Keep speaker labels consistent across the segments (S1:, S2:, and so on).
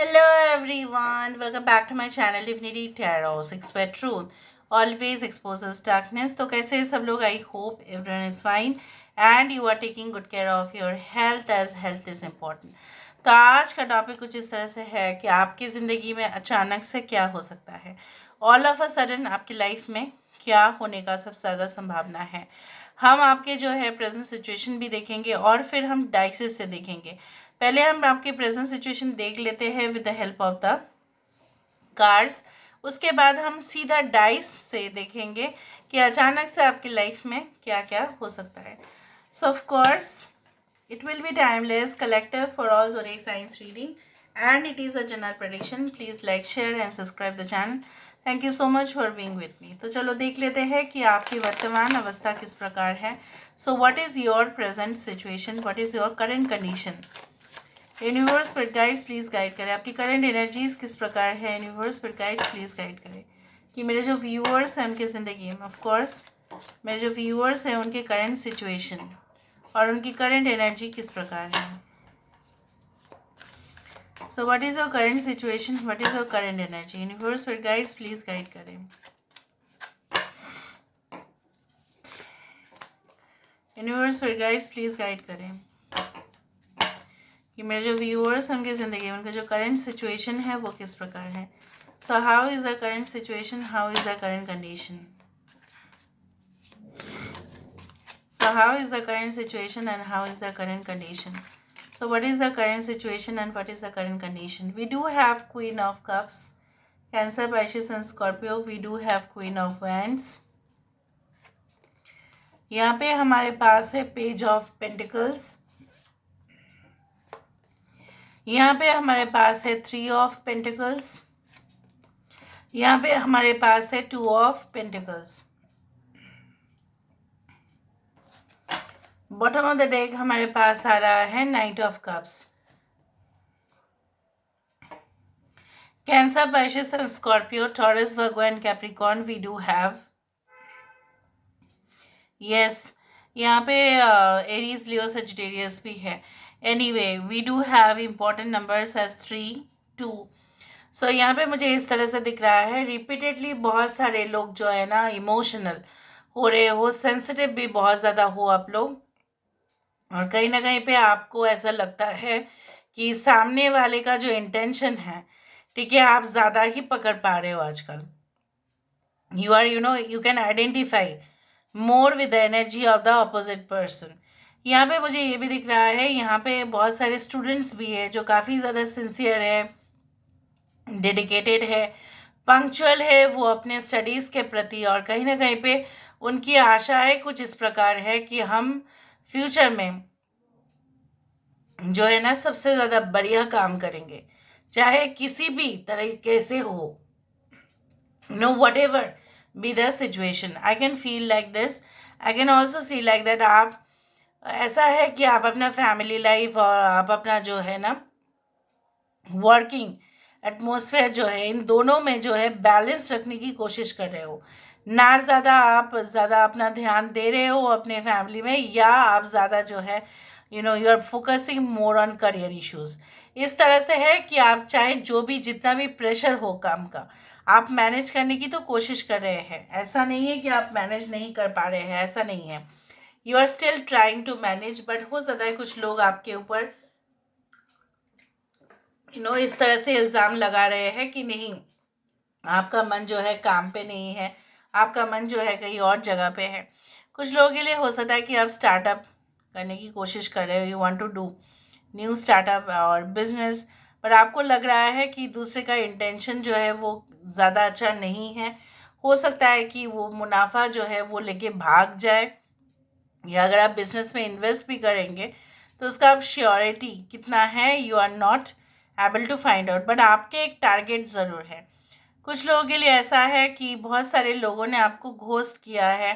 S1: Hello everyone, welcome back to my channel Divinity Tarot 6 by Truth always exposes darkness. तो कैसे हैं सब लोग? I hope everyone is fine and you are taking good care of your health as health is important. तो आज का topic कुछ इस तरह से है कि आपकी ज़िंदगी में अचानक से क्या हो सकता है। ऑल ऑफ अ सडन आपकी लाइफ में क्या होने का सबसे ज़्यादा संभावना है। हम आपके जो है प्रेजेंट सिचुएशन भी देखेंगे और फिर हम डाइसेस से देखेंगे। पहले हम आपके प्रेजेंट सिचुएशन देख लेते हैं with the help of the cards. उसके बाद हम सीधा डाइस से देखेंगे कि अचानक से आपकी लाइफ में क्या क्या हो सकता है। सो of course it will be timeless collective for all zodiac signs reading and it is a general prediction. Please like, share and subscribe the channel. Thank you so much for being with me. तो चलो देख लेते हैं कि आपकी वर्तमान अवस्था किस प्रकार है. So what is your present situation? What is your current condition? Universe पर गाइड्स प्लीज़ गाइड करें. आपकी करंट एनर्जीज किस प्रकार है. यूनिवर्स पर गाइड्स प्लीज़ गाइड करें कि मेरे जो व्यूअर्स हैं उनकी ज़िंदगी में, ऑफ कोर्स मेरे जो व्यूअर्स हैं उनके करंट सिचुएशन और उनकी करंट एनर्जी किस प्रकार है. So what is your current situation, what is your current energy. Universe पर गाइड्स प्लीज़ गाइड करें. यूनिवर्स पर गाइड्स प्लीज़ गाइड करें कि मेरे जो व्यूअर्स हैं उनकी ज़िंदगी में उनका जो करंट सिचुएशन है वो किस प्रकार है. So how is the current situation, how is the current condition. So how is the current situation and how is the current condition? So what is the current situation and what is the current condition? We do have Queen of Cups, Cancer, Pisces and Scorpio. We do have Queen of Wands. यहाँ पे हमारे पास है Page of Pentacles. यहाँ पे हमारे पास है Three of Pentacles. यहाँ पे हमारे पास है Two of Pentacles. Bottom of the deck हमारे पास आ रहा है knight of cups. Cancer, Pisces and Scorpio, Taurus, Virgo and Capricorn. We do have yes यहाँ पे एरीज, लियो, सजिटेरियस भी है. Anyway we do have important numbers as 3, 2. So यहाँ पे मुझे इस तरह से दिख रहा है रिपीटेडली बहुत सारे लोग जो है ना इमोशनल हो रहे हो, सेंसिटिव भी बहुत ज़्यादा हो आप लोग, और कहीं ना कहीं पे आपको ऐसा लगता है कि सामने वाले का जो इंटेंशन है, ठीक है, आप ज़्यादा ही पकड़ पा रहे हो आजकल. You are you can identify more with the energy of the opposite person. यहाँ पे मुझे ये भी दिख रहा है, यहाँ पे बहुत सारे स्टूडेंट्स भी है जो काफ़ी ज़्यादा सिंसियर है, डेडिकेटेड है, पंक्चुअल है वो अपने स्टडीज़ के प्रति, और कहीं ना कहीं पे उनकी आशाएं कुछ इस प्रकार है कि हम फ्यूचर में जो है ना सबसे ज़्यादा बढ़िया काम करेंगे, चाहे किसी भी तरीके से हो. Know what ever be the situation, I can feel like this. I can also see like that आप ऐसा है कि आप अपना फैमिली लाइफ और आप अपना जो है ना वर्किंग एटमॉस्फेयर जो है, इन दोनों में जो है बैलेंस रखने की कोशिश कर रहे हो. ना ज़्यादा आप ज़्यादा अपना ध्यान दे रहे हो अपने फैमिली में, या आप ज़्यादा जो है you are focusing more on career issues. इस तरह से है कि आप चाहे जो भी जितना भी प्रेशर हो काम का, आप मैनेज करने की तो कोशिश कर रहे हैं. ऐसा नहीं है कि आप मैनेज नहीं कर पा रहे हैं, ऐसा नहीं है. You are still trying to manage, but हो सकता है कुछ लोग आपके ऊपर इस तरह से इल्ज़ाम लगा रहे हैं कि नहीं, आपका मन जो है काम पे नहीं है, आपका मन जो है कहीं और जगह पे है. कुछ लोगों के लिए हो सकता है कि आप स्टार्टअप करने की कोशिश कर रहे हो, you want to do new startup और बिजनेस, पर आपको लग रहा है कि दूसरे का इंटेंशन जो है वो ज़्यादा अच्छा नहीं है. हो सकता है कि वो मुनाफा जो है वो लेके भाग जाए, या अगर आप बिजनेस में इन्वेस्ट भी करेंगे तो उसका आप श्योरिटी कितना है you are not able to find out, but आपके एक टारगेट ज़रूर है. कुछ लोगों के लिए ऐसा है कि बहुत सारे लोगों ने आपको घोस्ट किया है.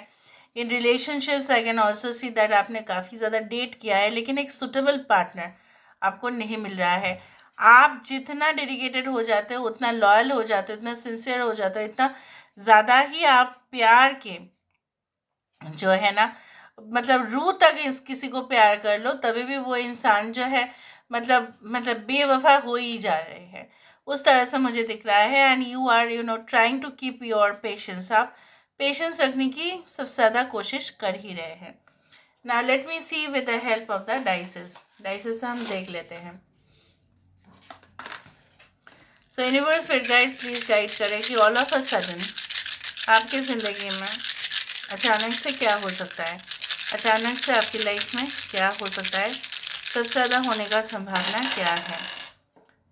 S1: In relationships I can also see that आपने काफ़ी ज़्यादा डेट किया है, लेकिन एक सुटेबल पार्टनर आपको नहीं मिल रहा है. आप जितना डेडिकेटेड हो जाते हो, उतना लॉयल हो जाते हो, इतना सिंसियर हो जाते हो, इतना ज़्यादा ही आप प्यार के जो है ना, मतलब रूह तक इस किसी को प्यार कर लो, तभी भी वो इंसान जो है मतलब बेवफा हो ही जा रहे हैं, उस तरह से मुझे दिख रहा है। And you are trying to keep your patience, आप पेशेंस रखने की सबसे ज़्यादा कोशिश कर ही रहे हैं। Now let me see with the help of the dices से हम देख लेते हैं। सो यूनिवर्स फिर गाइड्स प्लीज़ गाइड करें कि ऑल ऑफ अ सडन आपकी ज़िंदगी में अचानक से क्या हो सकता है, अचानक से आपकी लाइफ में क्या हो सकता है, सबसे ज़्यादा होने का संभावना क्या है।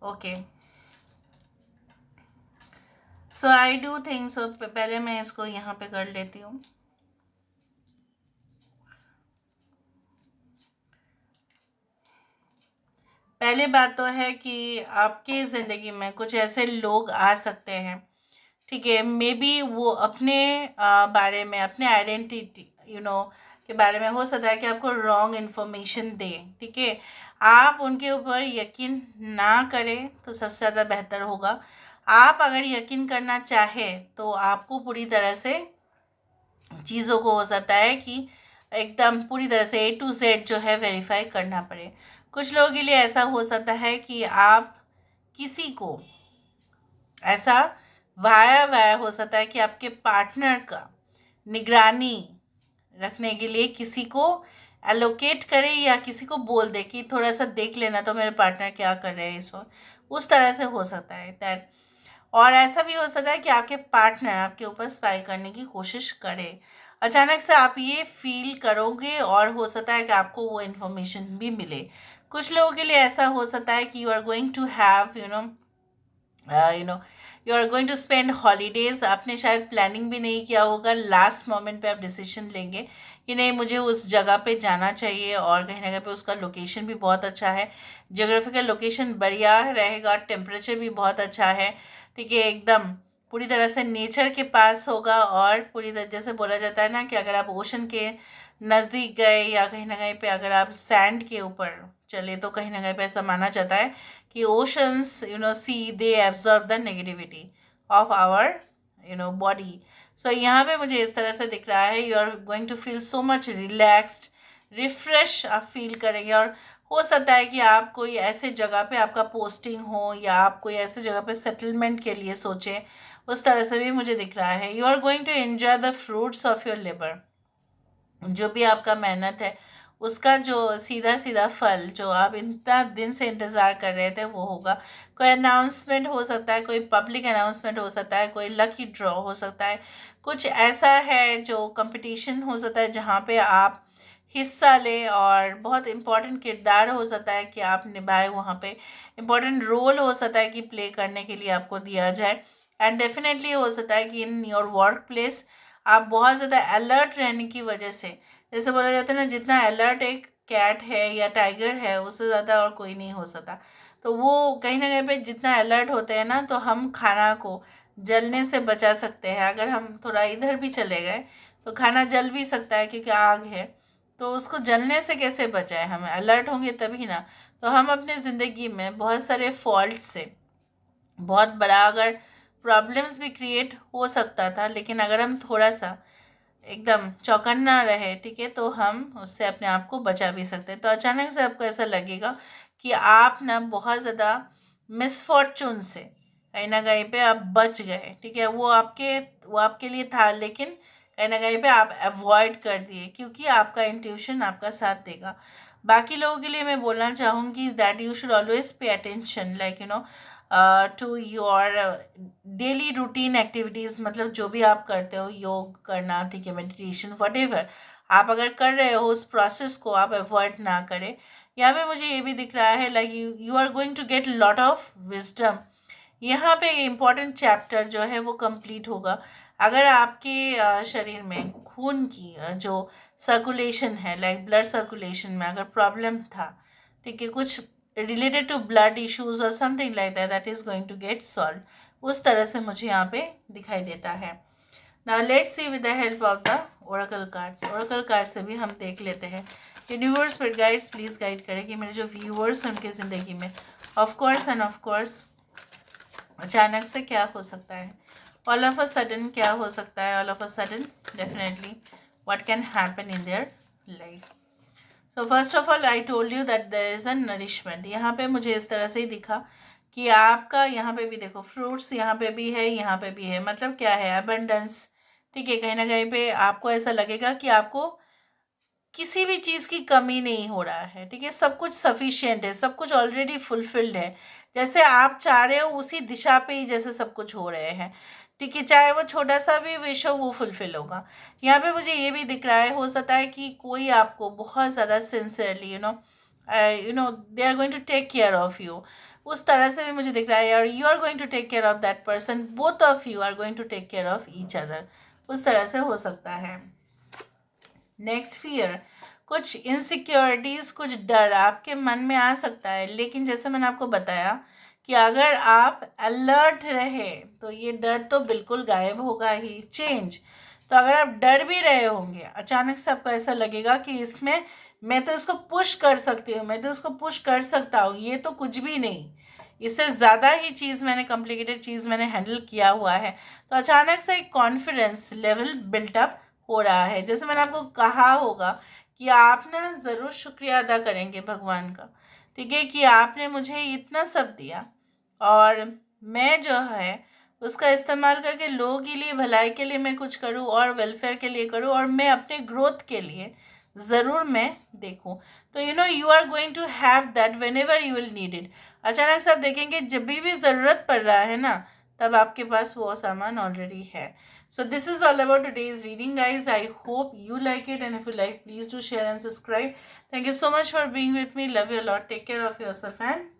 S1: Okay, so I do think so. पहले मैं इसको यहाँ पे कर लेती हूँ। पहली बात तो है कि आपकी ज़िंदगी में कुछ ऐसे लोग आ सकते हैं, ठीक है, मे बी वो अपने बारे में, अपने आइडेंटिटी के बारे में हो सकता है कि आपको रॉन्ग इन्फॉर्मेशन दें, ठीक है। आप उनके ऊपर यकीन ना करें तो सबसे ज़्यादा बेहतर होगा। आप अगर यकीन करना चाहें तो आपको पूरी तरह से चीज़ों को हो सकता है कि एकदम पूरी तरह से A to Z जो है वेरीफाई करना पड़े। कुछ लोगों के लिए ऐसा हो सकता है कि आप किसी को ऐसा वाया हो सकता है कि आपके पार्टनर का निगरानी रखने के लिए किसी को एलोकेट करें या किसी को बोल दे कि थोड़ा सा देख लेना तो मेरे पार्टनर क्या कर रहे हैं इस वक्त, उस तरह से हो सकता है दैट। और ऐसा भी हो सकता है कि आपके पार्टनर आपके ऊपर स्पाई करने की कोशिश करे। अचानक से आप ये फील करोगे और हो सकता है कि आपको वो इन्फॉर्मेशन भी मिले। कुछ लोगों के लिए ऐसा हो सकता है कि you are going to have you are going to spend holidays. आपने शायद प्लानिंग भी नहीं किया होगा, लास्ट मोमेंट पे आप डिसीजन लेंगे कि नहीं मुझे उस जगह पे जाना चाहिए, और कहीं ना कहीं पे उसका लोकेशन भी बहुत अच्छा है, जियोग्राफिकल लोकेशन बढ़िया रहेगा, टेम्परेचर भी बहुत अच्छा है, ठीक है, एकदम पूरी तरह से नेचर के पास होगा। और पूरी तरह जैसे बोला जाता है ना कि अगर आप ओशन के नज़दीक गए या कहीं ना कहीं पे अगर आप सैंड के ऊपर चले तो कहीं ना कहीं पे ऐसा माना जाता है कि oceans see they absorb the negativity of our body. So यहाँ पे मुझे इस तरह से दिख रहा है you are going to feel so much relaxed, refresh आप फील करेंगे। और हो सकता है कि आप कोई ऐसे जगह पे आपका पोस्टिंग हो या आप कोई ऐसे जगह पे सेटलमेंट के लिए सोचें, उस तरह से भी मुझे दिख रहा है। You are going to enjoy the fruits of your labour, जो भी आपका मेहनत है उसका जो सीधा सीधा फल जो आप इतना दिन से इंतज़ार कर रहे थे वो होगा। कोई अनाउंसमेंट हो सकता है, कोई पब्लिक अनाउंसमेंट हो सकता है, कोई लकी ड्रॉ हो सकता है, कुछ ऐसा है जो कंपटीशन हो सकता है जहाँ पे आप हिस्सा ले और बहुत इम्पोर्टेंट किरदार हो सकता है कि आप निभाए, वहाँ पे इम्पोर्टेंट रोल हो सकता है कि प्ले करने के लिए आपको दिया जाए। एंड डेफिनेटली हो सकता है कि इन योर वर्क प्लेस आप बहुत ज़्यादा अलर्ट रहने की वजह से, जैसे बोला जाता है ना जितना अलर्ट एक कैट है या टाइगर है उससे ज़्यादा और कोई नहीं हो सकता। तो वो कहीं ना कहीं पे जितना अलर्ट होते हैं ना तो हम खाना को जलने से बचा सकते हैं। अगर हम थोड़ा इधर भी चले गए तो खाना जल भी सकता है क्योंकि आग है, तो उसको जलने से कैसे बचाएं, हम अलर्ट होंगे तभी ना। तो हम अपने ज़िंदगी में बहुत सारे फॉल्ट से बहुत बड़ा अगर प्रॉब्लम्स भी क्रिएट हो सकता था, लेकिन अगर हम थोड़ा सा एकदम चौकन्ना रहे, ठीक है, तो हम उससे अपने आप को बचा भी सकते हैं। तो अचानक से आपको ऐसा लगेगा कि आप ना बहुत ज़्यादा मिसफॉर्चून से कहीं ना कहीं पे आप बच गए, ठीक है, वो आपके लिए था लेकिन कहीं ना कहीं पे आप अवॉइड कर दिए क्योंकि आपका इंट्यूशन आपका साथ देगा। बाकी लोगों के लिए मैं बोलना चाहूँगी that you should always pay attention like to your daily routine activities, मतलब जो भी आप करते हो, योग करना, ठीक है, मेडिटेशन, वटेवर आप अगर कर रहे हो उस प्रोसेस को आप अवॉइड ना करें। यहाँ पे मुझे ये भी दिख रहा है like you are going to get lot of wisdom. यहाँ पे इम्पॉर्टेंट चैप्टर जो है वो कंप्लीट होगा। अगर आपके शरीर में खून की जो सर्कुलेशन है लाइक ब्लड सर्कुलेशन में अगर प्रॉब्लम था, ठीक है, कुछ रिलेटेड टू ब्लड इश्यूज और something like that is going to get solve, उस तरह से मुझे यहाँ पे दिखाई देता है। Now let's see with the help of the oracle cards. Oracle card से भी हम देख लेते हैं। यूनिवर्स पर गाइड्स प्लीज़ गाइड करें कि मेरे जो व्यूअर्स हैं उनकी ज़िंदगी में of course end of course अचानक से क्या हो सकता है, ऑल ऑफ अ सडन क्या हो सकता है, all of a sudden definitely what can happen in their life. So first of all I told you that there is a nourishment. यहाँ पे मुझे इस तरह से ही दिखा कि आपका यहाँ पे भी देखो फ्रूट्स यहाँ पे भी है, यहाँ पे भी है, मतलब क्या है, अबंडेंस। ठीक है, कहीं ना कहीं पे आपको ऐसा लगेगा कि आपको किसी भी चीज़ की कमी नहीं हो रहा है। ठीक है, सब कुछ सफिशिएंट है, सब कुछ ऑलरेडी फुलफिल्ड है। जैसे आप चाह रहे हो उसी दिशा पे ही जैसे सब कुछ हो रहे हैं। ठीक है, चाहे वो छोटा सा भी विश हो वो फुलफिल होगा। यहाँ पे मुझे ये भी दिख रहा है, हो सकता है कि कोई आपको बहुत ज़्यादा sincerely they are going to take care of you, उस तरह से भी मुझे दिख रहा है। और you are going to take care of that person, both of you are going to take care of each other, उस तरह से हो सकता है। नेक्स्ट फियर, कुछ इनसिक्योरिटीज़, कुछ डर आपके मन में आ सकता है, लेकिन जैसे मैंने आपको बताया कि अगर आप अलर्ट रहे तो ये डर तो बिल्कुल गायब होगा ही। चेंज, तो अगर आप डर भी रहे होंगे, अचानक से आपको ऐसा लगेगा कि इसमें मैं तो इसको पुश कर सकती हूँ, मैं तो इसको पुश कर सकता हूँ, ये तो कुछ भी नहीं, इससे ज़्यादा ही चीज़ मैंने कॉम्प्लिकेटेड चीज़ मैंने हैंडल किया हुआ है। तो अचानक से एक कॉन्फिडेंस लेवल बिल्टअप हो रहा है। जैसे मैंने आपको कहा होगा कि आप ना ज़रूर शुक्रिया अदा करेंगे भगवान का। ठीक है, कि आपने मुझे इतना सब दिया और मैं जो है उसका इस्तेमाल करके लोगों के लिए, भलाई के लिए मैं कुछ करूं और वेलफेयर के लिए करूं और मैं अपने ग्रोथ के लिए ज़रूर मैं देखूं। तो you are going to have that whenever you will need it. अचानक से आप देखेंगे जब भी ज़रूरत पड़ रहा है ना, तब आपके पास वो सामान ऑलरेडी है। So this is all about today's reading, guys. I hope you like it, and if you like, please do share and subscribe. Thank you so much for being with me. Love you a lot. Take care of yourself and